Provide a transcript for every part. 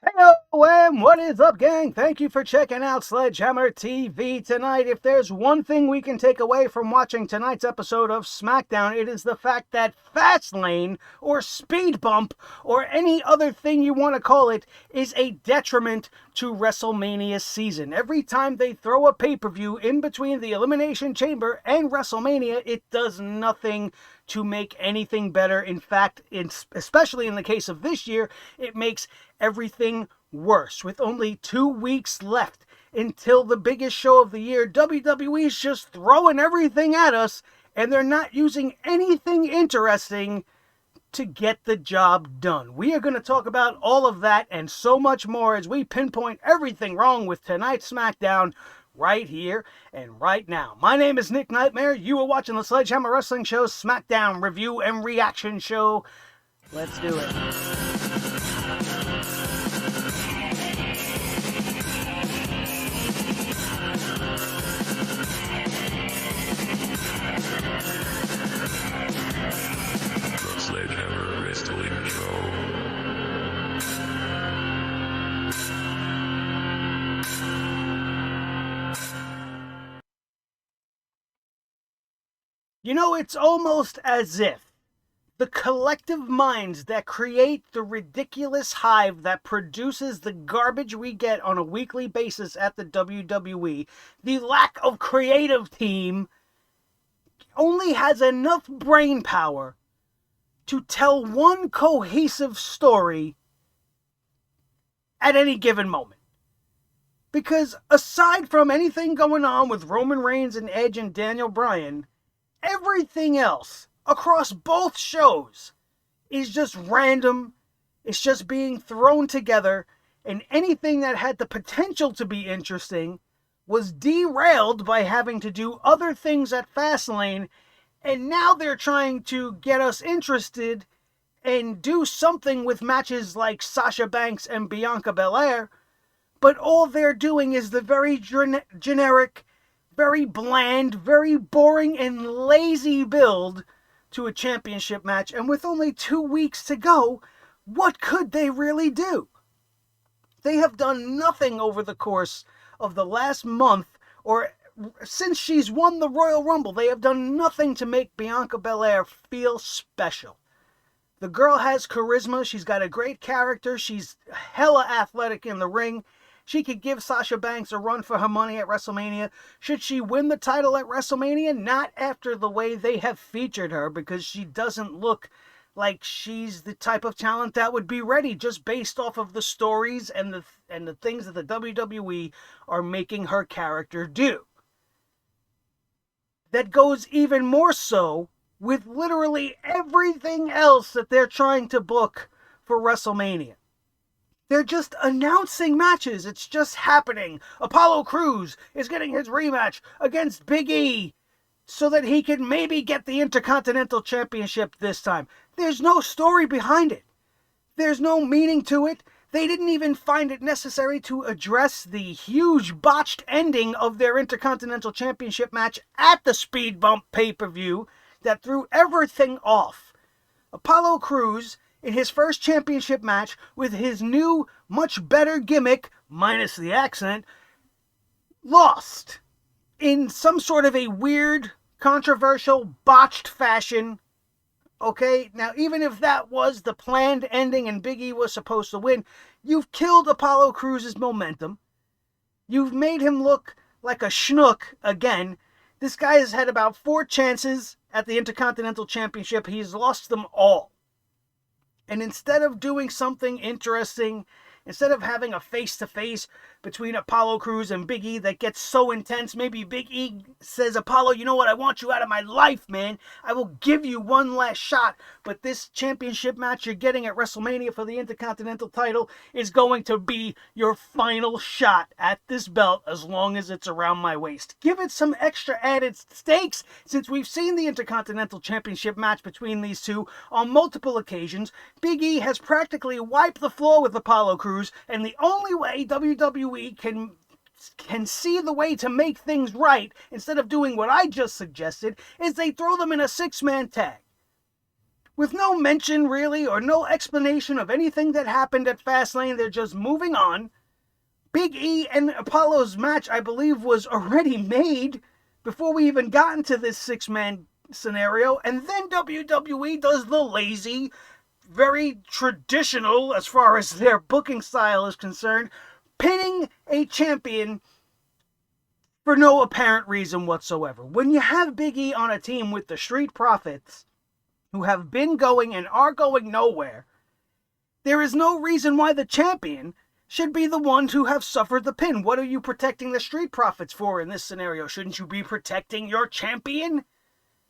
Hello, and what is up, gang? Thank you for checking out Sledgehammer TV tonight. If there's one thing we can take away from watching tonight's episode of Smackdown, it is the fact that Fastlane, or Speed Bump, or any other thing you want to call it, is a detriment to WrestleMania season. Every time they throw a pay-per-view in between the Elimination Chamber and WrestleMania, it does nothing to make anything better. In fact, especially in the case of this year, it makes everything worse. With only 2 weeks left until the biggest show of the year, WWE's just throwing everything at us, and they're not using anything interesting to get the job done. We are going to talk about all of that and so much more as we pinpoint everything wrong with tonight's SmackDown right here and right now. My name is Nick Nightmare. You are watching the Sledgehammer Wrestling Show's SmackDown review and reaction show. Let's do it. Sledgehammer Wrestling Show. You know, it's almost as if the collective minds that create the ridiculous hive that produces the garbage we get on a weekly basis at the WWE, the lack of creative team, only has enough brain power to tell one cohesive story at any given moment. Because aside from anything going on with Roman Reigns and Edge and Daniel Bryan, everything else across both shows is just random. It's just being thrown together, and anything that had the potential to be interesting was derailed by having to do other things at Fastlane, and now they're trying to get us interested and do something with matches like Sasha Banks and Bianca Belair, but all they're doing is the very generic, very bland, very boring and lazy build to a championship match. And with only 2 weeks to go, what could they really do? They have done nothing over the course of the last month, or since she's won the Royal Rumble. They have done nothing to make Bianca Belair feel special. The girl has charisma. She's got a great character. She's hella athletic in the ring. She could give Sasha Banks a run for her money at WrestleMania. Should she win the title at WrestleMania? Not after the way they have featured her, because she doesn't look like she's the type of talent that would be ready, just based off of the stories and the things that the WWE are making her character do. That goes even more so with literally everything else that they're trying to book for WrestleMania. They're just announcing matches. It's just happening. Apollo Crews is getting his rematch against Big E so that he can maybe get the Intercontinental Championship this time. There's no story behind it. There's no meaning to it. They didn't even find it necessary to address the huge botched ending of their Intercontinental Championship match at the Speed Bump pay-per-view that threw everything off. Apollo Crews, in his first championship match with his new, much better gimmick, minus the accent, lost in some sort of a weird, controversial, botched fashion. Okay, now even if that was the planned ending and Big E was supposed to win, you've killed Apollo Crews' momentum. You've made him look like a schnook again. This guy has had about 4 chances at the Intercontinental Championship. He's lost them all. And instead of doing something interesting, instead of having a face-to-face between Apollo Crews and Big E that gets so intense, maybe Big E says, Apollo, you know what? I want you out of my life, man. I will give you one last shot. But this championship match you're getting at WrestleMania for the Intercontinental title is going to be your final shot at this belt as long as it's around my waist. Give it some extra added stakes, since we've seen the Intercontinental Championship match between these two on multiple occasions. Big E has practically wiped the floor with Apollo Crews, and the only way WWE can see the way to make things right, instead of doing what I just suggested, is they throw them in a 6-man tag. with no mention really or no explanation of anything that happened at Fastlane. They're just moving on. Big E and Apollo's match, I believe, was already made before we even got into this six-man scenario. And then WWE does the lazy, very traditional, as far as their booking style is concerned, pinning a champion for no apparent reason whatsoever. When you have Big E on a team with the Street Profits, who have been going and are going nowhere, there is no reason why the champion should be the one to have suffered the pin. What are you protecting the Street Profits for in this scenario? Shouldn't you be protecting your champion?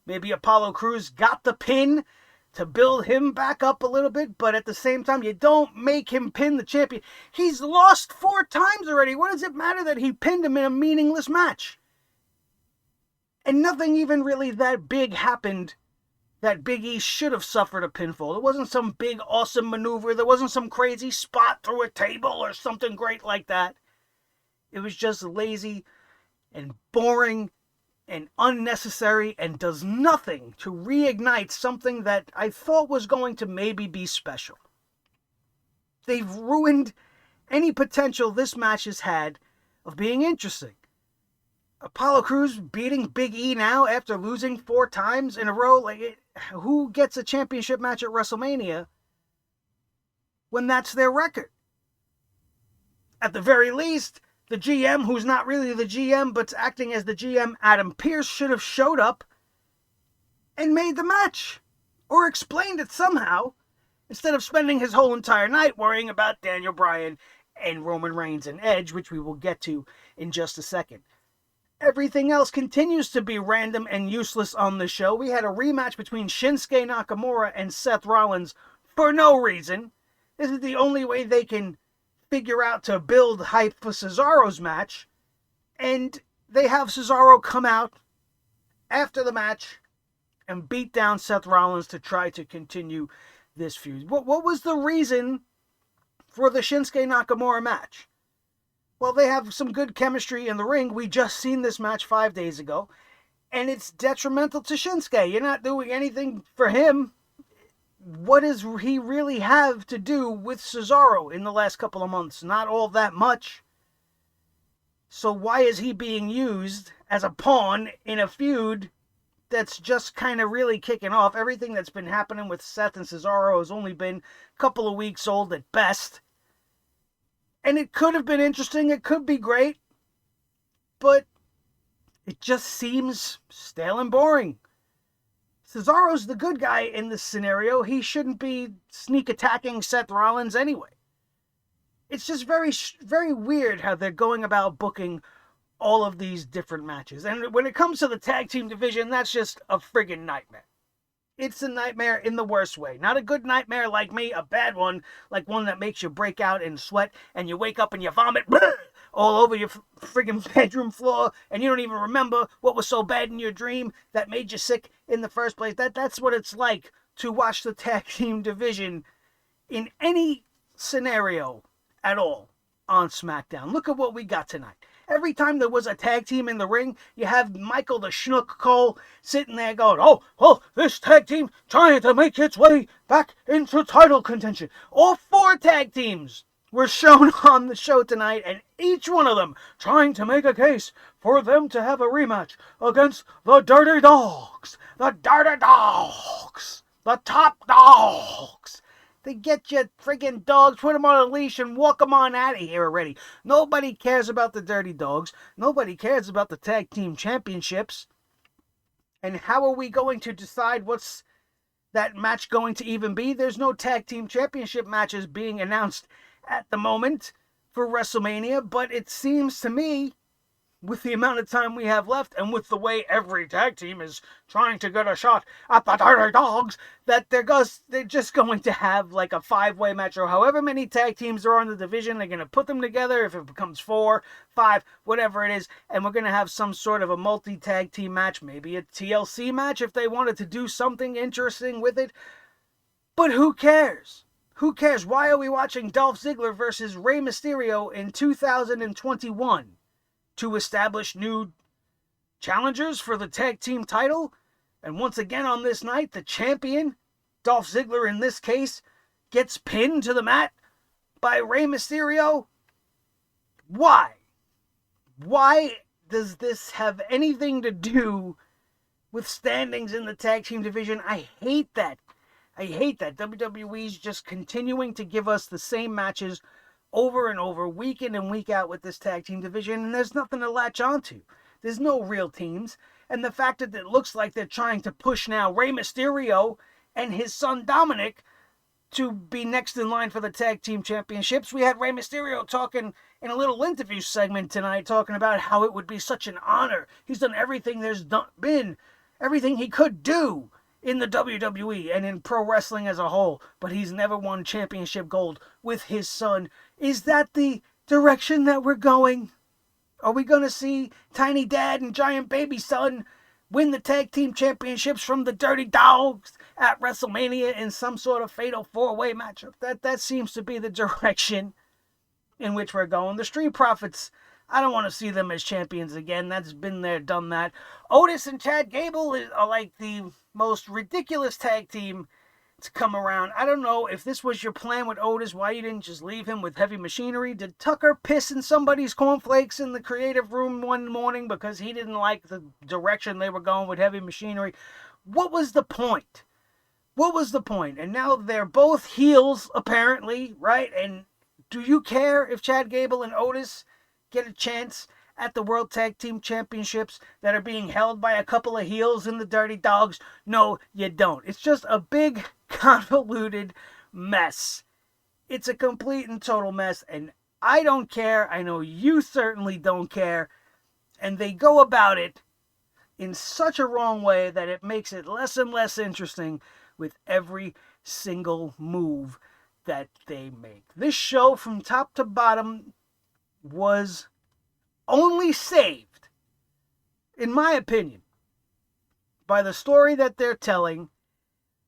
Maybe Apollo Crews got the pin to build him back up a little bit, but at the same time, you don't make him pin the champion. He's lost 4 times already. What does it matter that he pinned him in a meaningless match? And nothing even really that big happened that Big E should have suffered a pinfall. It wasn't some big awesome maneuver. There wasn't some crazy spot through a table or something great like that. It was just lazy and boring and unnecessary and does nothing to reignite something that I thought was going to maybe be special. They've ruined any potential this match has had of being interesting. Apollo Crews beating Big E now after losing 4 times in a row. Who gets a championship match at WrestleMania when that's their record? At the very least, the GM, who's not really the GM but acting as the GM, Adam Pearce, should have showed up and made the match or explained it somehow instead of spending his whole entire night worrying about Daniel Bryan and Roman Reigns and Edge, which we will get to in just a second. Everything else continues to be random and useless on the show. We had a rematch between Shinsuke Nakamura and Seth Rollins for no reason. This is the only way they can figure out to build hype for Cesaro's match. And they have Cesaro come out after the match and beat down Seth Rollins to try to continue this feud. What was the reason for the Shinsuke Nakamura match? Well, they have some good chemistry in the ring. We just seen this match 5 days ago. And it's detrimental to Shinsuke. You're not doing anything for him. What does he really have to do with Cesaro in the last couple of months? Not all that much. So why is he being used as a pawn in a feud that's just kind of really kicking off? Everything that's been happening with Seth and Cesaro has only been a couple of weeks old at best. And it could have been interesting, it could be great, but it just seems stale and boring. Cesaro's the good guy in this scenario. He shouldn't be sneak attacking Seth Rollins anyway. It's just very, very weird how they're going about booking all of these different matches. And when it comes to the tag team division, that's just a friggin' nightmare. It's a nightmare in the worst way. Not a good nightmare like me, a bad one, like one that makes you break out in sweat and you wake up and you vomit all over your friggin' bedroom floor and you don't even remember what was so bad in your dream that made you sick in the first place. That's what it's like to watch the tag team division in any scenario at all on SmackDown. Look at what we got tonight. Every time there was a tag team in the ring, you have Michael the Schnook Cole sitting there going, oh, this tag team trying to make its way back into title contention. All 4 tag teams were shown on the show tonight, and each one of them trying to make a case for them to have a rematch against the Dirty Dogs, the Top Dogs. They get you friggin' dogs, put them on a leash, and walk them on out of here already. Nobody cares about the Dirty Dogs. Nobody cares about the Tag Team Championships. And how are we going to decide what's that match going to even be? There's no Tag Team Championship matches being announced at the moment for WrestleMania, but it seems to me, with the amount of time we have left, and with the way every tag team is trying to get a shot at the Dirty Dogs, that they're just going to have like a 5-way match, or however many tag teams there are in the division. They're going to put them together, if it becomes 4, 5, whatever it is, and we're going to have some sort of a multi-tag team match, maybe a TLC match if they wanted to do something interesting with it. But who cares? Who cares? Why are we watching Dolph Ziggler versus Rey Mysterio in 2021? To establish new challengers for the tag team title? And once again on this night, the champion Dolph Ziggler, in this case, gets pinned to the mat by Rey Mysterio. Why? Why does this have anything to do with standings in the tag team division? I hate that. I hate that. WWE's just continuing to give us the same matches over and over, week in and week out with this tag team division, and there's nothing to latch onto. There's no real teams. And the fact that it looks like they're trying to push now Rey Mysterio and his son Dominic to be next in line for the tag team championships. We had Rey Mysterio talking in a little interview segment tonight, talking about how it would be such an honor. He's done everything there's been, everything he could do in the WWE and in pro wrestling as a whole, but he's never won championship gold with his son. Is that the direction that we're going? Are we going to see Tiny Dad and Giant Baby Son win the tag team championships from the Dirty Dogs at WrestleMania in some sort of fatal four-way matchup? That seems to be the direction in which we're going. The Street Profits, I don't want to see them as champions again. That's been there, done that. Otis and Chad Gable are like the most ridiculous tag team to come around. I don't know if this was your plan with Otis, why you didn't just leave him with Heavy Machinery. Did Tucker piss in somebody's cornflakes in the creative room one morning because he didn't like the direction they were going with Heavy Machinery? What was the point? What was the point? And now they're both heels, apparently, right? And do you care if Chad Gable and Otis get a chance at the World Tag Team Championships that are being held by a couple of heels in the Dirty Dogs? No, you don't. It's just a big, convoluted mess. It's a complete and total mess, and I don't care. I know you certainly don't care. And they go about it in such a wrong way that it makes it less and less interesting with every single move that they make. This show, from top to bottom, was only saved, in my opinion, by the story that they're telling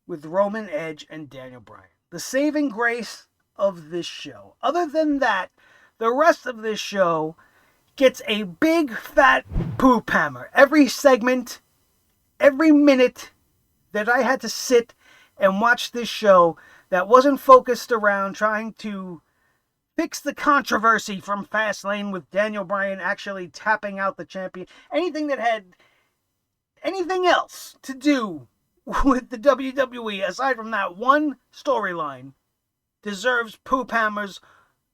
with Roman, Edge, and Daniel Bryan. The saving grace of this show. Other than that, the rest of this show gets a big fat poop hammer. Every segment, every minute that I had to sit and watch this show that wasn't focused around trying to fix the controversy from Fastlane with Daniel Bryan actually tapping out the champion. Anything that had anything else to do with the WWE, aside from that one storyline, deserves poop hammers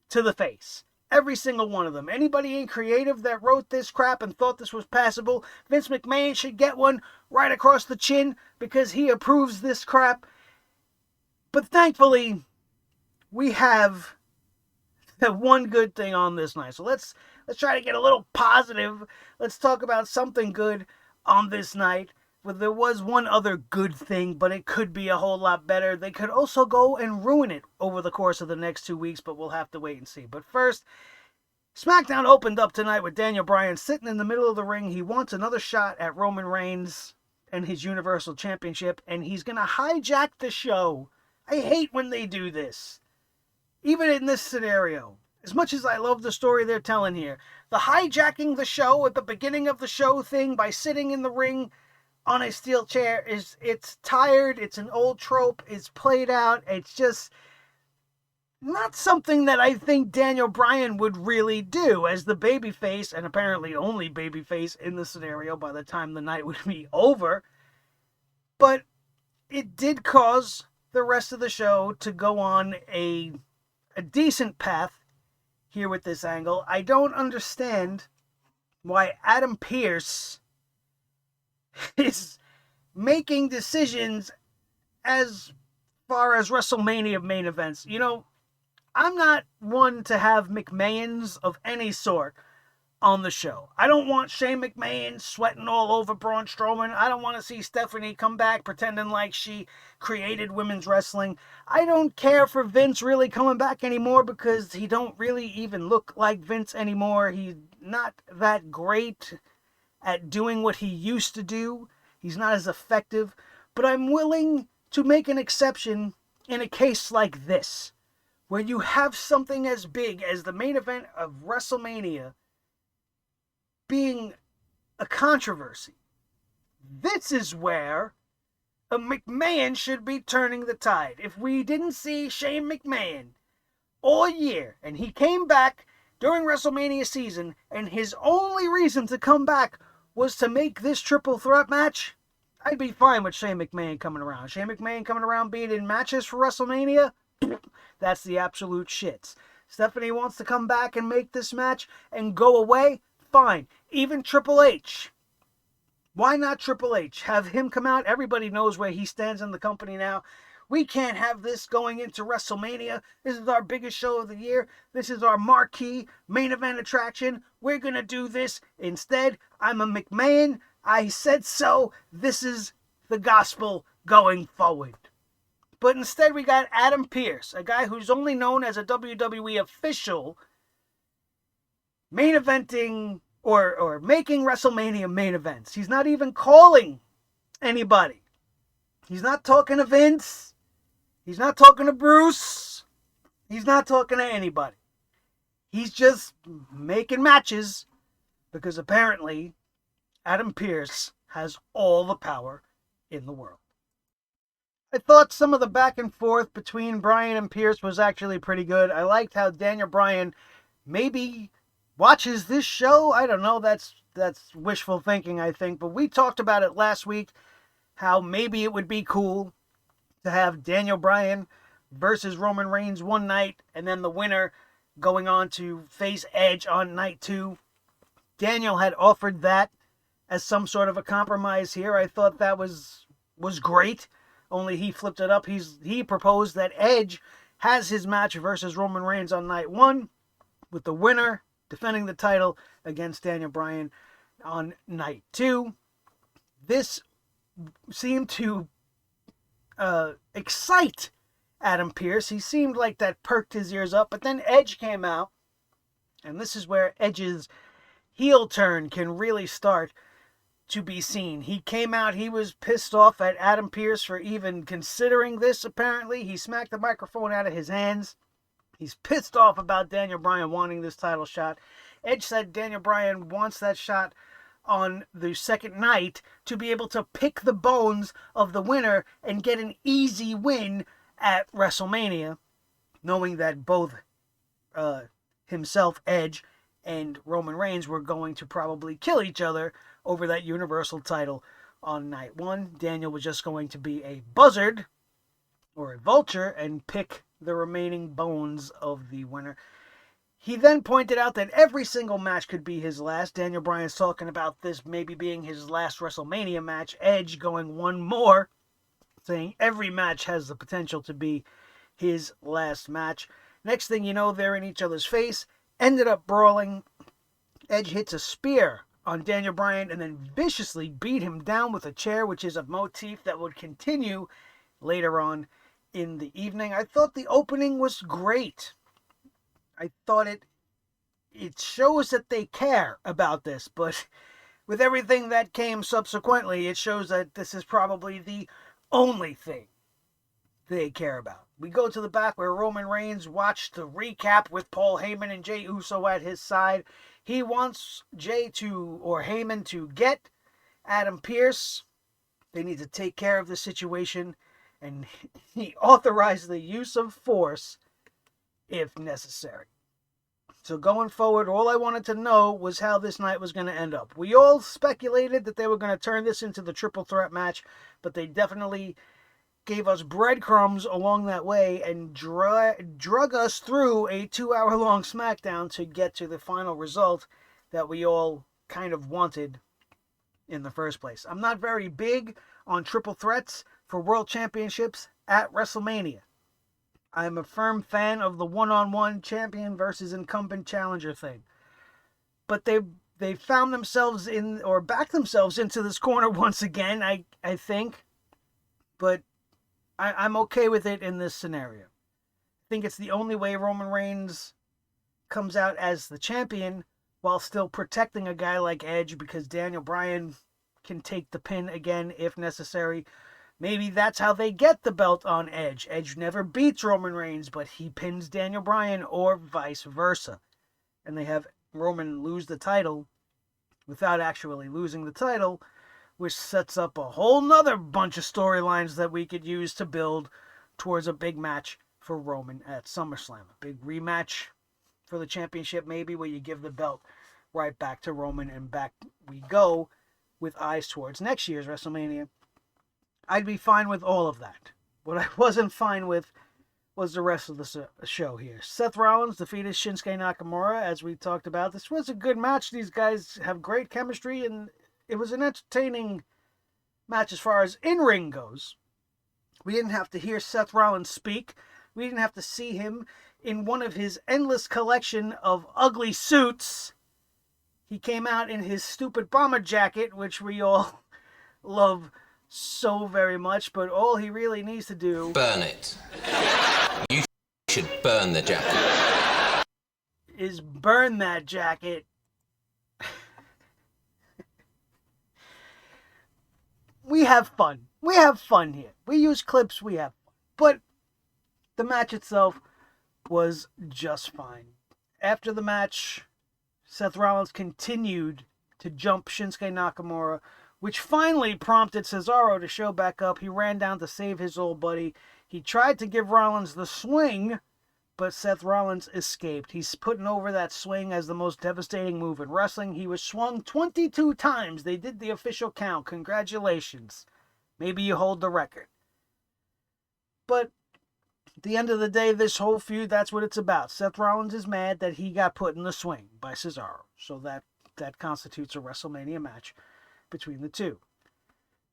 to the face. Every single one of them. Anybody in creative that wrote this crap and thought this was passable, Vince McMahon should get one right across the chin because he approves this crap. But thankfully, we have the one good thing on this night. So let's try to get a little positive. Let's talk about something good on this night. Well, there was one other good thing, but it could be a whole lot better. They could also go and ruin it over the course of the next 2 weeks, but we'll have to wait and see. But first, SmackDown opened up tonight with Daniel Bryan sitting in the middle of the ring. He wants another shot at Roman Reigns and his Universal Championship, and he's going to hijack the show. I hate when they do this. Even in this scenario, as much as I love the story they're telling here, the hijacking the show at the beginning of the show thing by sitting in the ring on a steel chair, it's tired, it's an old trope, it's played out, it's just not something that I think Daniel Bryan would really do as the babyface, and apparently only babyface in the scenario by the time the night would be over. But it did cause the rest of the show to go on a decent path here with this angle. I don't understand why Adam Pearce is making decisions as far as WrestleMania main events. You know, I'm not one to have McMahons of any sort on the show. I don't want Shane McMahon sweating all over Braun Strowman. I don't want to see Stephanie come back pretending like she created women's wrestling. I don't care for Vince really coming back anymore because he don't really even look like Vince anymore. He's not that great at doing what he used to do. He's not as effective. But I'm willing to make an exception in a case like this, where you have something as big as the main event of WrestleMania being a controversy. This is where a McMahon should be turning the tide. If we didn't see Shane McMahon all year, and he came back during WrestleMania season, and his only reason to come back was to make this triple threat match, I'd be fine with Shane McMahon coming around. Shane McMahon coming around being in matches for WrestleMania, that's the absolute shits. Stephanie wants to come back and make this match and go away, fine. Even Triple H. Why not Triple H? Have him come out. Everybody knows where he stands in the company now. We can't have this going into WrestleMania. This is our biggest show of the year. This is our marquee main event attraction. We're going to do this. Instead, I'm a McMahon. I said so. This is the gospel going forward. But instead, we got Adam Pearce, a guy who's only known as a WWE official, main eventing or making WrestleMania main events. He's not even calling anybody. He's not talking to Vince. He's not talking to Bruce. He's not talking to anybody. He's just making matches because apparently Adam Pearce has all the power in the world. I thought some of the back and forth between Bryan and Pearce was actually pretty good. I liked how Daniel Bryan maybe watches this show. I don't know. That's wishful thinking, I think. But we talked about it last week, how maybe it would be cool to have Daniel Bryan versus Roman Reigns one night, and then the winner going on to face Edge on night 2. Daniel had offered that as some sort of a compromise here. I thought that was great. Only he flipped it up. He proposed that Edge has his match versus Roman Reigns on night 1, with the winner defending the title against Daniel Bryan on night 2. This seemed to excite Adam Pearce. He seemed like that perked his ears up, but then Edge came out, and this is where Edge's heel turn can really start to be seen. He came out, he was pissed off at Adam Pearce for even considering this, apparently. He smacked the microphone out of his hands. He's pissed off about Daniel Bryan wanting this title shot. Edge said Daniel Bryan wants that shot on the second night to be able to pick the bones of the winner and get an easy win at WrestleMania, knowing that both himself, Edge, and Roman Reigns were going to probably kill each other over that Universal title on night 1. Daniel was just going to be a buzzard or a vulture and pick the remaining bones of the winner. He then pointed out that every single match could be his last. Daniel Bryan's talking about this maybe being his last WrestleMania match. Edge going one more, saying every match has the potential to be his last match. Next thing you know, they're in each other's face. Ended up brawling. Edge hits a spear on Daniel Bryan and then viciously beat him down with a chair, which is a motif that would continue later on in the evening. I thought the opening was great. I thought it shows that they care about this, but with everything that came subsequently, it shows that this is probably the only thing they care about. We go to the back where Roman Reigns watched the recap with Paul Heyman and Jey Uso at his side. He wants Heyman to get Adam Pearce. They need to take care of the situation, and he authorized the use of force if necessary. So going forward, all I wanted to know was how this night was going to end up. We all speculated that they were going to turn this into the triple threat match, but they definitely gave us breadcrumbs along that way and drug us through a 2-hour-long SmackDown to get to the final result that we all kind of wanted in the first place. I'm not very big on triple threats for world championships at WrestleMania. I'm a firm fan of the one-on-one champion versus incumbent challenger thing. But they found themselves backed themselves into this corner once again, I think. But I'm okay with it in this scenario. I think it's the only way Roman Reigns comes out as the champion while still protecting a guy like Edge, because Daniel Bryan can take the pin again if necessary. Maybe that's how they get the belt on Edge. Edge never beats Roman Reigns, but he pins Daniel Bryan, or vice versa. And they have Roman lose the title without actually losing the title, which sets up a whole nother bunch of storylines that we could use to build towards a big match for Roman at SummerSlam. A big rematch for the championship, maybe, where you give the belt right back to Roman and back we go with eyes towards next year's WrestleMania. I'd be fine with all of that. What I wasn't fine with was the rest of the show here. Seth Rollins defeated Shinsuke Nakamura, as we talked about. This was a good match. These guys have great chemistry, and it was an entertaining match as far as in-ring goes. We didn't have to hear Seth Rollins speak. We didn't have to see him in one of his endless collection of ugly suits. He came out in his stupid bomber jacket, which we all love so very much, but all he really needs to do... burn it. You should burn the jacket. ...is burn that jacket. We have fun. We have fun here. We use clips, we have fun. But the match itself was just fine. After the match, Seth Rollins continued to jump Shinsuke Nakamura, which finally prompted Cesaro to show back up. He ran down to save his old buddy. He tried to give Rollins the swing, but Seth Rollins escaped. He's putting over that swing as the most devastating move in wrestling. He was swung 22 times. They did the official count. Congratulations. Maybe you hold the record. But at the end of the day, this whole feud, that's what it's about. Seth Rollins is mad that he got put in the swing by Cesaro. So that constitutes a WrestleMania match between the two.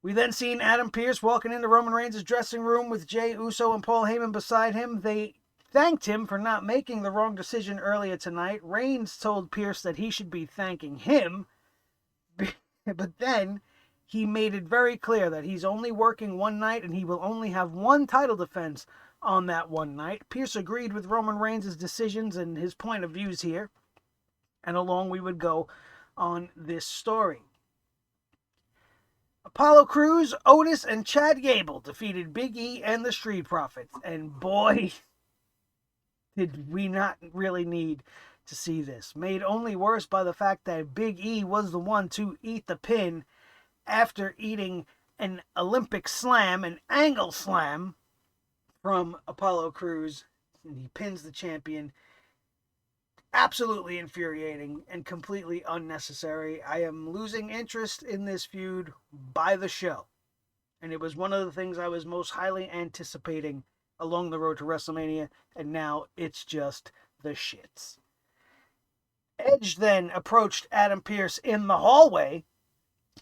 We then seen Adam Pearce walking into Roman Reigns' dressing room with Jey Uso and Paul Heyman beside him. They thanked him for not making the wrong decision earlier tonight. Reigns told Pearce that he should be thanking him, but then he made it very clear that he's only working one night and he will only have one title defense on that one night. Pearce agreed with Roman Reigns' decisions and his point of views here, and along we would go on this story. Apollo Crews, Otis, and Chad Gable defeated Big E and the Street Profits. And boy, did we not really need to see this. Made only worse by the fact that Big E was the one to eat the pin after eating an Olympic slam, an angle slam from Apollo Crews. And he pins the champion. Absolutely infuriating and completely unnecessary. I am losing interest in this feud by the show. And it was one of the things I was most highly anticipating along the road to WrestleMania, and now it's just the shits. Edge then approached Adam Pearce in the hallway.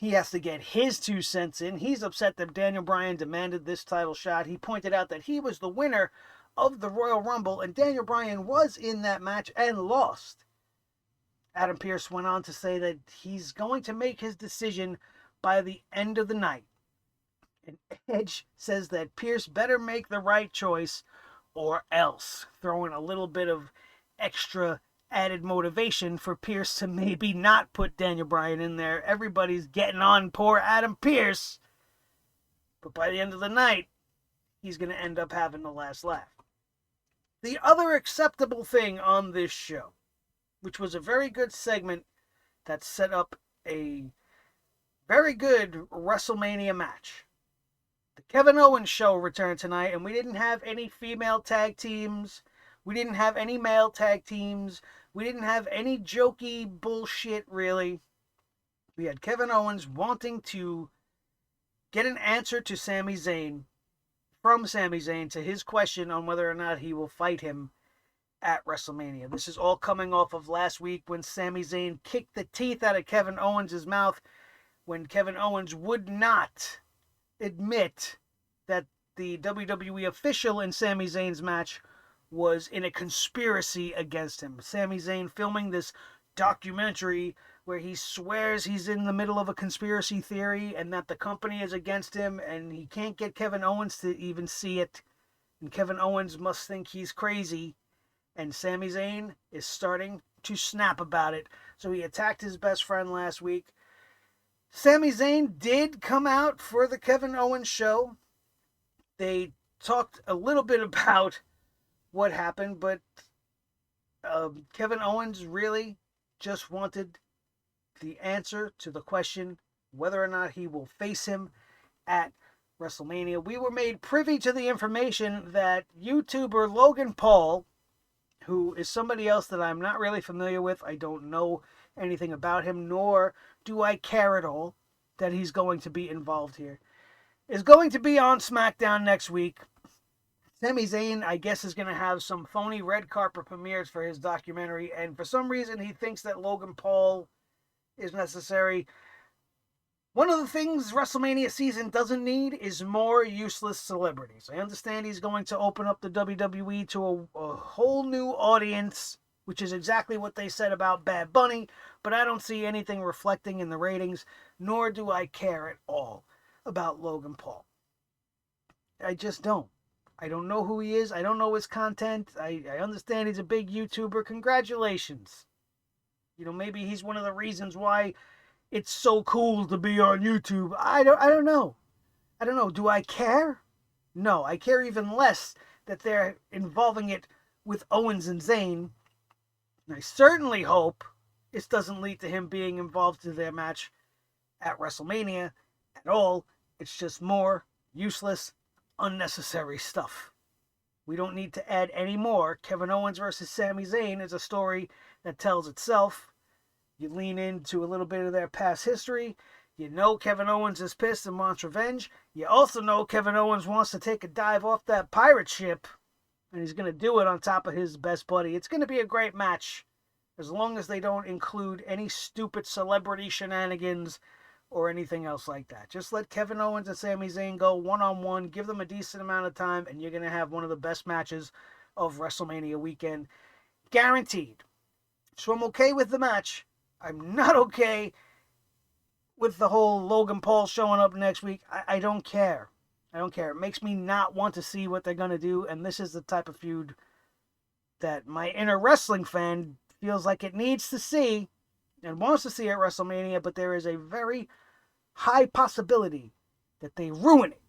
He has to get his 2 cents in. He's upset that Daniel Bryan demanded this title shot. He pointed out that he was the winner of the Royal Rumble, and Daniel Bryan was in that match and lost. Adam Pearce went on to say that he's going to make his decision by the end of the night. And Edge says that Pearce better make the right choice or else, throwing a little bit of extra added motivation for Pearce to maybe not put Daniel Bryan in there. Everybody's getting on poor Adam Pearce, but by the end of the night, he's going to end up having the last laugh. The other acceptable thing on this show, which was a very good segment that set up a very good WrestleMania match. The Kevin Owens show returned tonight, and we didn't have any female tag teams. We didn't have any male tag teams. We didn't have any jokey bullshit, really. We had Kevin Owens wanting to get an answer to Sami Zayn, from Sami Zayn, to his question on whether or not he will fight him at WrestleMania. This is all coming off of last week when Sami Zayn kicked the teeth out of Kevin Owens' mouth when Kevin Owens would not admit that the WWE official in Sami Zayn's match was in a conspiracy against him. Sami Zayn filming this documentary where he swears he's in the middle of a conspiracy theory and that the company is against him, and he can't get Kevin Owens to even see it. And Kevin Owens must think he's crazy. And Sami Zayn is starting to snap about it. So he attacked his best friend last week. Sami Zayn did come out for the Kevin Owens show. They talked a little bit about what happened, but Kevin Owens really just wanted the answer to the question, whether or not he will face him at WrestleMania. We were made privy to the information that YouTuber Logan Paul, who is somebody else that I'm not really familiar with, I don't know anything about him, nor do I care at all that he's going to be involved here, is going to be on SmackDown next week. Sami Zayn, I guess, is going to have some phony red carpet premieres for his documentary, and for some reason he thinks that Logan Paul is necessary. One of the things WrestleMania season doesn't need is more useless celebrities. I understand he's going to open up the WWE to a whole new audience, which is exactly what they said about Bad Bunny, but I don't see anything reflecting in the ratings, nor do I care at all about Logan Paul. I just don't. I don't know who he is. I don't know his content. I understand he's a big YouTuber. Congratulations. You know, maybe he's one of the reasons why it's so cool to be on YouTube. I don't know. I don't know. Do I care? No, I care even less that they're involving it with Owens and Zayn. And I certainly hope this doesn't lead to him being involved in their match at WrestleMania at all. It's just more useless, unnecessary stuff. We don't need to add any more. Kevin Owens versus Sami Zayn is a story that tells itself. You lean into a little bit of their past history. You know Kevin Owens is pissed and wants revenge. You also know Kevin Owens wants to take a dive off that pirate ship. And he's going to do it on top of his best buddy. It's going to be a great match. As long as they don't include any stupid celebrity shenanigans or anything else like that. Just let Kevin Owens and Sami Zayn go one-on-one. Give them a decent amount of time. And you're going to have one of the best matches of WrestleMania weekend. Guaranteed. So I'm okay with the match. I'm not okay with the whole Logan Paul showing up next week. I don't care. I don't care. It makes me not want to see what they're going to do. And this is the type of feud that my inner wrestling fan feels like it needs to see and wants to see at WrestleMania. But there is a very high possibility that they ruin it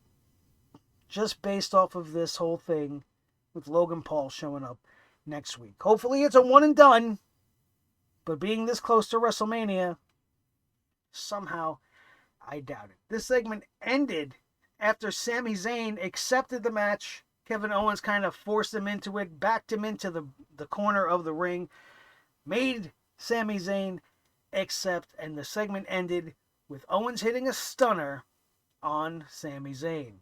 just based off of this whole thing with Logan Paul showing up next week. Hopefully it's a one and done. But being this close to WrestleMania, somehow, I doubt it. This segment ended after Sami Zayn accepted the match. Kevin Owens kind of forced him into it, backed him into the corner of the ring, made Sami Zayn accept, and the segment ended with Owens hitting a stunner on Sami Zayn.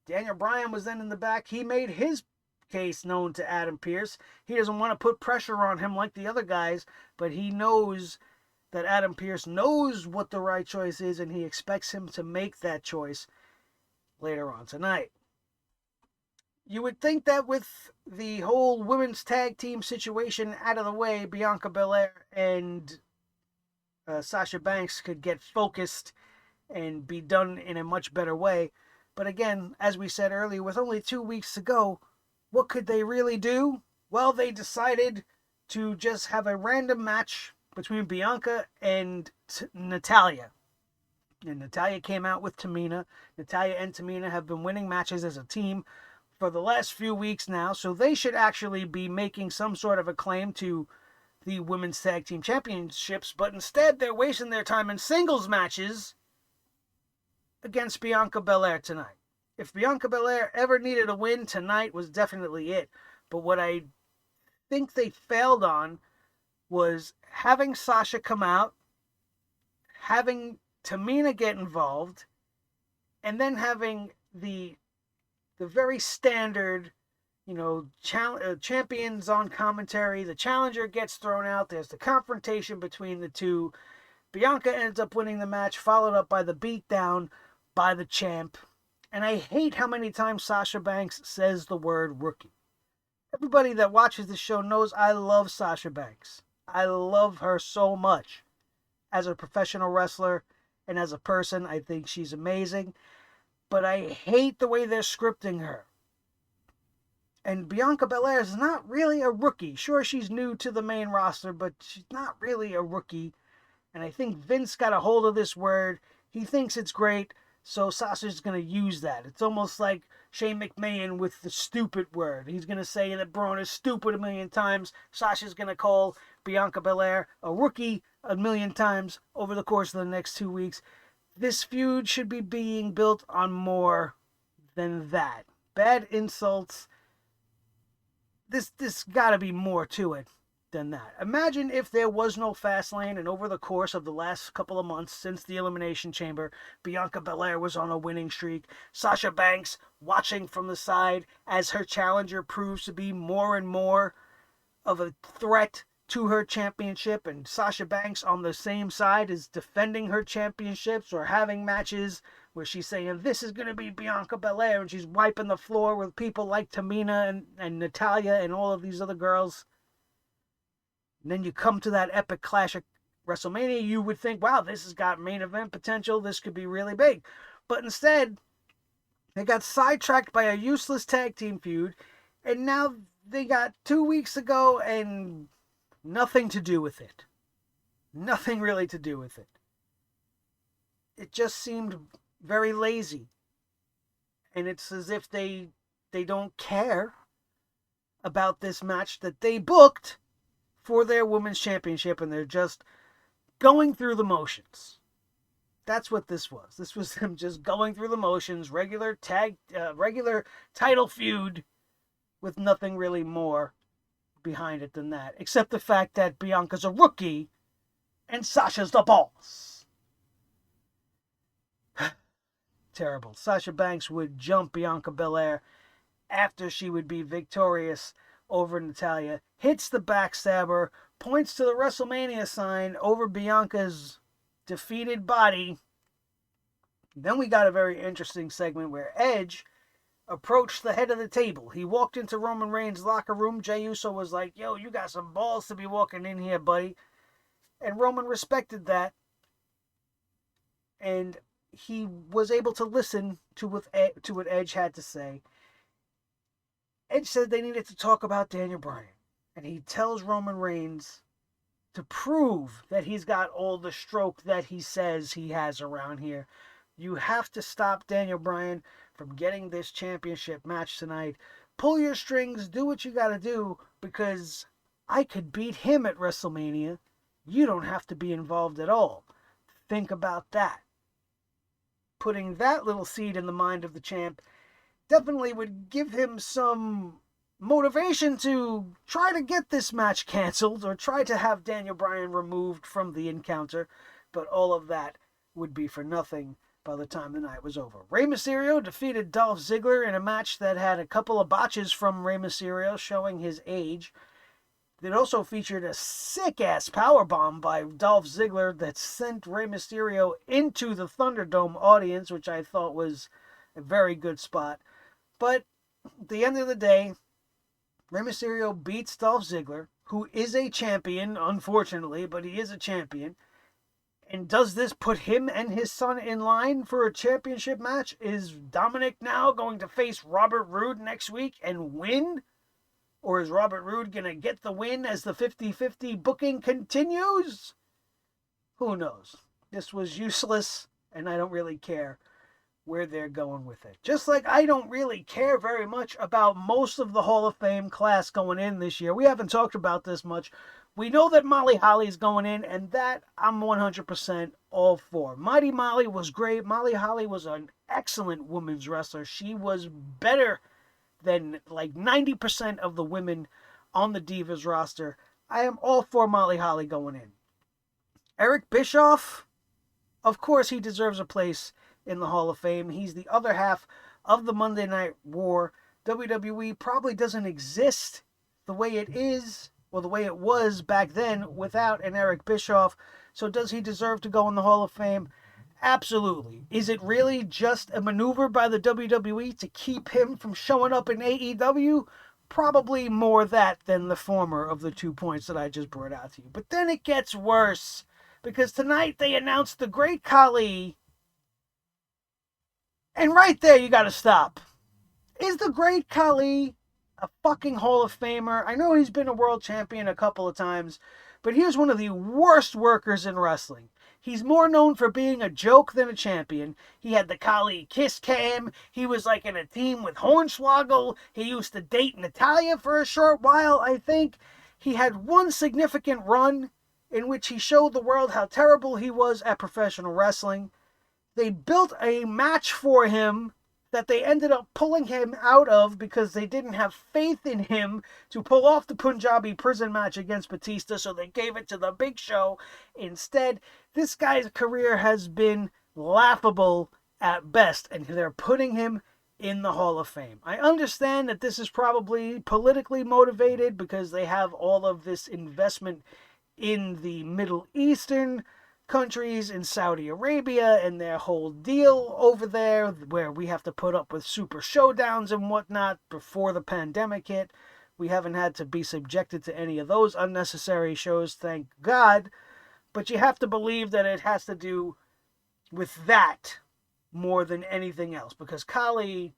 Daniel Bryan was then in the back. He made his case known to Adam Pearce. He doesn't want to put pressure on him like the other guys, but he knows that Adam Pearce knows what the right choice is, and he expects him to make that choice later on tonight. You would think that with the whole women's tag team situation out of the way, Bianca Belair and Sasha Banks could get focused and be done in a much better way. But again, as we said earlier, with only 2 weeks to go, what could they really do? Well, they decided to just have a random match between Bianca and Natalya. And Natalya came out with Tamina. Natalya and Tamina have been winning matches as a team for the last few weeks now, so they should actually be making some sort of a claim to the Women's Tag Team Championships, but instead they're wasting their time in singles matches against Bianca Belair tonight. If Bianca Belair ever needed a win, tonight was definitely it. But what I think they failed on was having Sasha come out, having Tamina get involved, and then having the very standard, champions on commentary. The challenger gets thrown out. There's the confrontation between the two. Bianca ends up winning the match, followed up by the beatdown by the champ. And I hate how many times Sasha Banks says the word rookie. Everybody that watches this show knows I love Sasha Banks. I love her so much. As a professional wrestler and as a person, I think she's amazing. But I hate the way they're scripting her. And Bianca Belair is not really a rookie. Sure, she's new to the main roster, but she's not really a rookie. And I think Vince got a hold of this word. He thinks it's great. So Sasha's going to use that. It's almost like Shane McMahon with the stupid word. He's going to say that Braun is stupid a million times. Sasha's going to call Bianca Belair a rookie a million times over the course of the next 2 weeks. This feud should be being built on more than that. Bad insults. This gotta be more to it than that. Imagine if there was no Fastlane, and over the course of the last couple of months since the Elimination Chamber, Bianca Belair was on a winning streak. Sasha Banks watching from the side as her challenger proves to be more and more of a threat to her championship, and Sasha Banks on the same side is defending her championships or having matches where she's saying, this is going to be Bianca Belair, and she's wiping the floor with people like Tamina and Natalya and all of these other girls. And then you come to that epic clash at WrestleMania, you would think, wow, this has got main event potential, this could be really big. But instead, they got sidetracked by a useless tag team feud, and now they got 2 weeks ago and nothing to do with it. Nothing really to do with it. It just seemed very lazy. And it's as if they don't care about this match that they booked for their women's championship, and they're just going through the motions. That's what this was. This was them just going through the motions, regular title feud with nothing really more behind it than that, except the fact that Bianca's a rookie and Sasha's the boss. Terrible. Sasha Banks would jump Bianca Belair after she would be victorious over Natalya, hits the backstabber, points to the WrestleMania sign over Bianca's defeated body. Then we got a very interesting segment where Edge approached the head of the table. He walked into Roman Reigns' locker room. Jey Uso was like, yo, you got some balls to be walking in here, buddy. And Roman respected that. And he was able to listen to what Edge had to say. Edge said they needed to talk about Daniel Bryan. And he tells Roman Reigns to prove that he's got all the stroke that he says he has around here. You have to stop Daniel Bryan from getting this championship match tonight. Pull your strings, do what you gotta do, because I could beat him at WrestleMania. You don't have to be involved at all. Think about that. Putting that little seed in the mind of the champ definitely would give him some motivation to try to get this match canceled or try to have Daniel Bryan removed from the encounter. But all of that would be for nothing by the time the night was over. Rey Mysterio defeated Dolph Ziggler in a match that had a couple of botches from Rey Mysterio showing his age. It also featured a sick-ass powerbomb by Dolph Ziggler that sent Rey Mysterio into the Thunderdome audience, which I thought was a very good spot. But at the end of the day, Rey Mysterio beats Dolph Ziggler, who is a champion, unfortunately, but he is a champion. And does this put him and his son in line for a championship match? Is Dominic now going to face Robert Roode next week and win? Or is Robert Roode going to get the win as the 50-50 booking continues? Who knows? This was useless, and I don't really care where they're going with it. Just like I don't really care very much about most of the Hall of Fame class going in this year. We haven't talked about this much. We know that Molly Holly's going in, and that I'm 100% all for. Mighty Molly was great. Molly Holly was an excellent women's wrestler. She was better than like 90% of the women on the Divas roster. I am all for Molly Holly going in. Eric Bischoff, of course he deserves a place in the Hall of Fame. He's the other half of the Monday Night War. WWE probably doesn't exist the way it is, or the way it was back then, without an Eric Bischoff. So does he deserve to go in the Hall of Fame? Absolutely. Is it really just a maneuver by the WWE to keep him from showing up in AEW? Probably more that than the former of the 2 points that I just brought out to you. But then it gets worse, because tonight they announced the Great Khali. And right there you gotta stop. Is the Great Khali a fucking Hall of Famer? I know he's been a world champion a couple of times, but here's one of the worst workers in wrestling. He's more known for being a joke than a champion. He had the Khali kiss cam. He was like in a team with Hornswoggle. He used to date Natalya for a short while, I think. He had one significant run in which he showed the world how terrible he was at professional wrestling. They built a match for him that they ended up pulling him out of because they didn't have faith in him to pull off the Punjabi prison match against Batista, so they gave it to the Big Show. Instead, this guy's career has been laughable at best, and they're putting him in the Hall of Fame. I understand that this is probably politically motivated because they have all of this investment in the Middle Eastern countries, in Saudi Arabia, and their whole deal over there where we have to put up with super showdowns and whatnot. Before the pandemic hit, we haven't had to be subjected to any of those unnecessary shows, thank God. But you have to believe that it has to do with that more than anything else, because Khali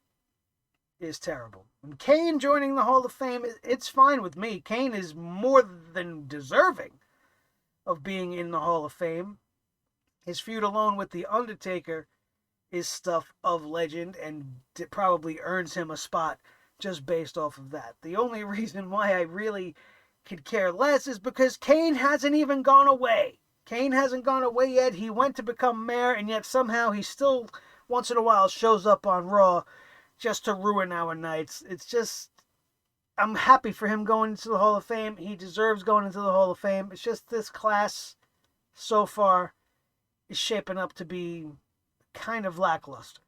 is terrible. And Kane joining the Hall of Fame, it's fine with me. Kane is more than deserving of being in the Hall of Fame. His feud alone with The Undertaker is stuff of legend, and it probably earns him a spot just based off of that. The only reason why I really could care less is because Kane hasn't even gone away. Kane hasn't gone away yet. He went to become mayor, and yet somehow he still, once in a while, shows up on Raw just to ruin our nights. It's just, I'm happy for him going into the Hall of Fame. He deserves going into the Hall of Fame. It's just this class so far is shaping up to be kind of lackluster.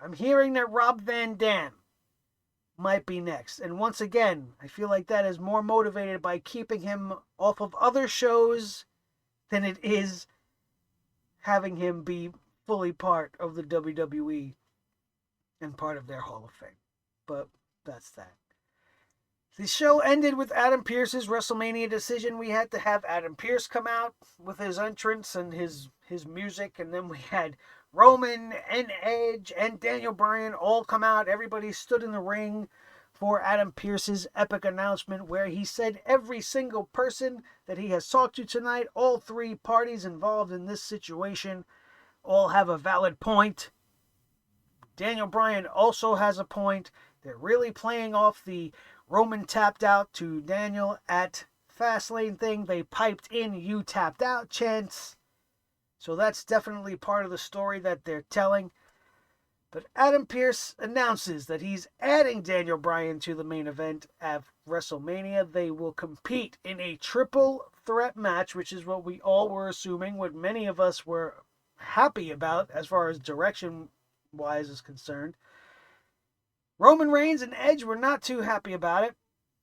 I'm hearing that Rob Van Dam might be next. And once again, I feel like that is more motivated by keeping him off of other shows than it is having him be fully part of the WWE and part of their Hall of Fame. But that's that. The show ended with Adam Pearce's WrestleMania decision. We had to have Adam Pearce come out with his entrance and his music, and then we had Roman and Edge and Daniel Bryan all come out. Everybody stood in the ring for Adam Pearce's epic announcement where he said every single person that he has talked to tonight, all three parties involved in this situation, all have a valid point. Daniel Bryan also has a point. They're really playing off the Roman tapped out to Daniel at Fastlane thing. They piped in "you tapped out" chants. So that's definitely part of the story that they're telling. But Adam Pearce announces that he's adding Daniel Bryan to the main event at WrestleMania. They will compete in a triple threat match, which is what we all were assuming, what many of us were happy about as far as direction-wise is concerned. Roman Reigns and Edge were not too happy about it.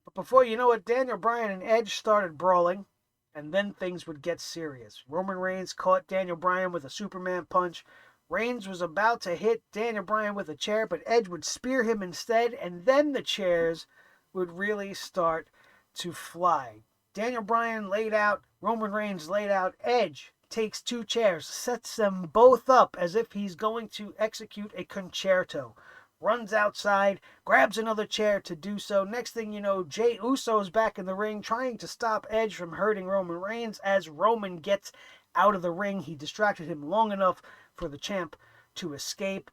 But before you know it, Daniel Bryan and Edge started brawling. And then things would get serious. Roman Reigns caught Daniel Bryan with a Superman punch. Reigns was about to hit Daniel Bryan with a chair, but Edge would spear him instead. And then the chairs would really start to fly. Daniel Bryan laid out. Roman Reigns laid out. Edge takes two chairs, sets them both up as if he's going to execute a concerto. Runs outside, grabs another chair to do so. Next thing you know, Jey Uso's back in the ring trying to stop Edge from hurting Roman Reigns. As Roman gets out of the ring, he distracted him long enough for the champ to escape.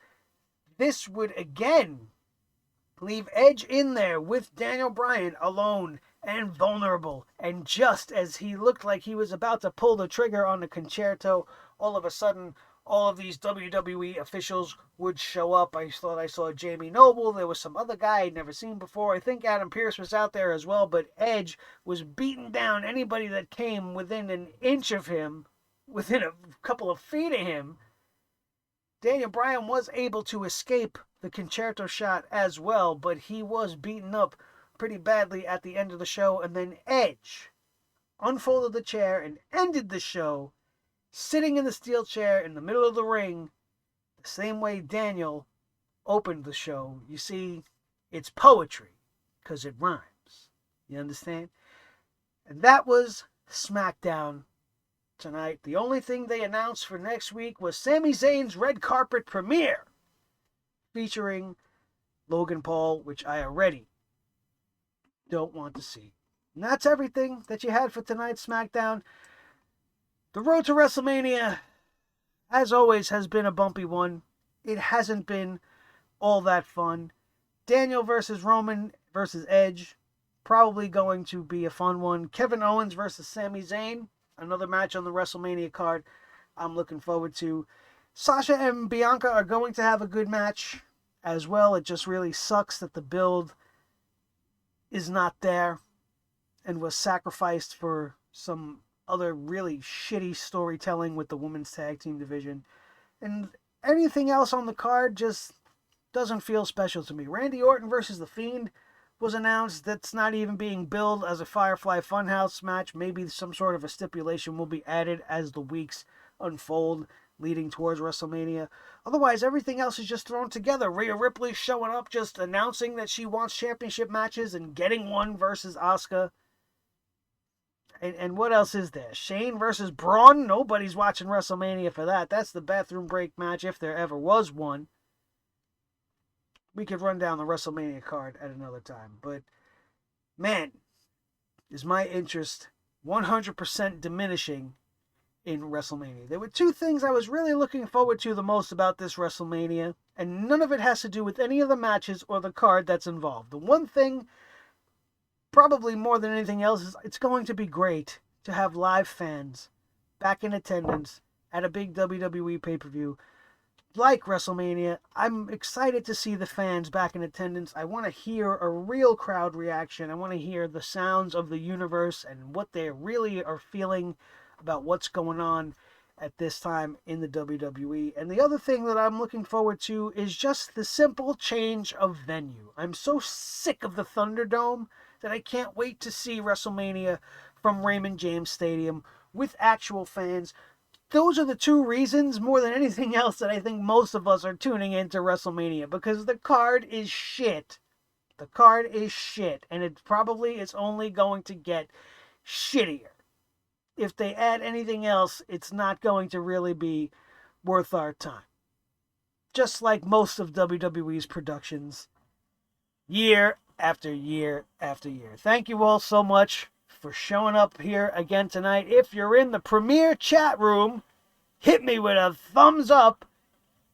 This would again leave Edge in there with Daniel Bryan alone and vulnerable. And just as he looked like he was about to pull the trigger on the concerto, all of a sudden, all of these WWE officials would show up. I thought I saw Jamie Noble. There was some other guy I'd never seen before. I think Adam Pearce was out there as well, but Edge was beating down anybody that came within an inch of him, within a couple of feet of him. Daniel Bryan was able to escape the concerto shot as well, but he was beaten up pretty badly at the end of the show, and then Edge unfolded the chair and ended the show sitting in the steel chair in the middle of the ring, the same way Daniel opened the show. You see, it's poetry, because it rhymes. You understand? And that was SmackDown tonight. The only thing they announced for next week was Sami Zayn's red carpet premiere, featuring Logan Paul, which I already don't want to see. And that's everything that you had for tonight's SmackDown. The road to WrestleMania, as always, has been a bumpy one. It hasn't been all that fun. Daniel versus Roman versus Edge, probably going to be a fun one. Kevin Owens versus Sami Zayn, another match on the WrestleMania card. I'm looking forward to. Sasha and Bianca are going to have a good match as well. It just really sucks that the build is not there and was sacrificed for some other really shitty storytelling with the women's tag team division. And anything else on the card just doesn't feel special to me. Randy Orton versus The Fiend was announced. That's not even being billed as a Firefly Funhouse match. Maybe some sort of a stipulation will be added as the weeks unfold leading towards WrestleMania. Otherwise, everything else is just thrown together. Rhea Ripley showing up, just announcing that she wants championship matches and getting one versus Asuka. And what else is there? Shane versus Braun? Nobody's watching WrestleMania for that. That's the bathroom break match if there ever was one. We could run down the WrestleMania card at another time. But, man, is my interest 100% diminishing in WrestleMania. There were two things I was really looking forward to the most about this WrestleMania, and none of it has to do with any of the matches or the card that's involved. The one thing, probably more than anything else, is it's going to be great to have live fans back in attendance at a big WWE pay-per-view like WrestleMania. I'm excited to see the fans back in attendance. I want to hear a real crowd reaction. I want to hear the sounds of the universe and what they really are feeling about what's going on at this time in the WWE. And the other thing that I'm looking forward to is just the simple change of venue. I'm so sick of the Thunderdome that I can't wait to see WrestleMania from Raymond James Stadium with actual fans. Those are the two reasons, more than anything else, that I think most of us are tuning into WrestleMania, because the card is shit. The card is shit, and it probably is only going to get shittier. If they add anything else, it's not going to really be worth our time. Just like most of WWE's productions, year after year after year. Thank you all so much for showing up here again tonight. If you're in the Premier chat room, hit me with a thumbs up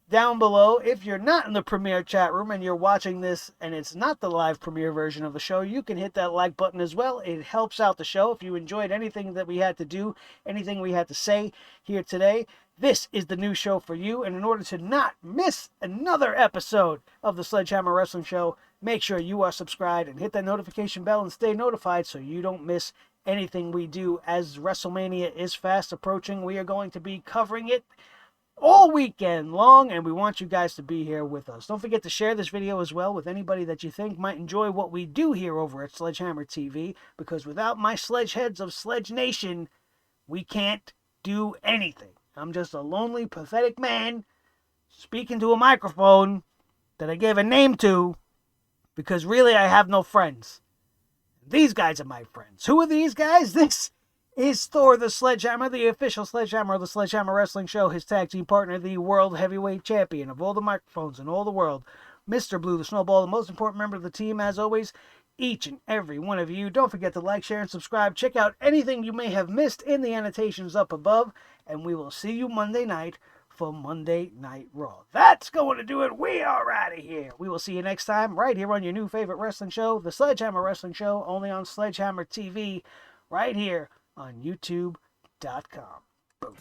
down below. If you're not in the Premier chat room and you're watching this and it's not the live Premier version of the show, you can hit that like button as well. It helps out the show. If you enjoyed anything that we had to do, anything we had to say here today, this is the new show for you. And in order to not miss another episode of the Sledgehammer Wrestling Show, make sure you are subscribed and hit that notification bell and stay notified so you don't miss anything we do. As WrestleMania is fast approaching, we are going to be covering it all weekend long, and we want you guys to be here with us. Don't forget to share this video as well with anybody that you think might enjoy what we do here over at Sledgehammer TV, because without my sledgeheads of Sledge Nation, we can't do anything. I'm just a lonely, pathetic man speaking to a microphone that I gave a name to, because really I have no friends. These guys are my friends. Who are these guys? This is Thor the Sledgehammer, the official Sledgehammer of the Sledgehammer Wrestling Show, his tag team partner, the World Heavyweight Champion of all the microphones in all the world, Mr. Blue the Snowball, the most important member of the team, as always, each and every one of you. Don't forget to like, share, and subscribe. Check out anything you may have missed in the annotations up above, and we will see you Monday night for Monday Night Raw. That's going to do it. We are out of here. We will see you next time right here on your new favorite wrestling show, the Sledgehammer Wrestling Show, only on Sledgehammer TV, right here on YouTube.com. Boom.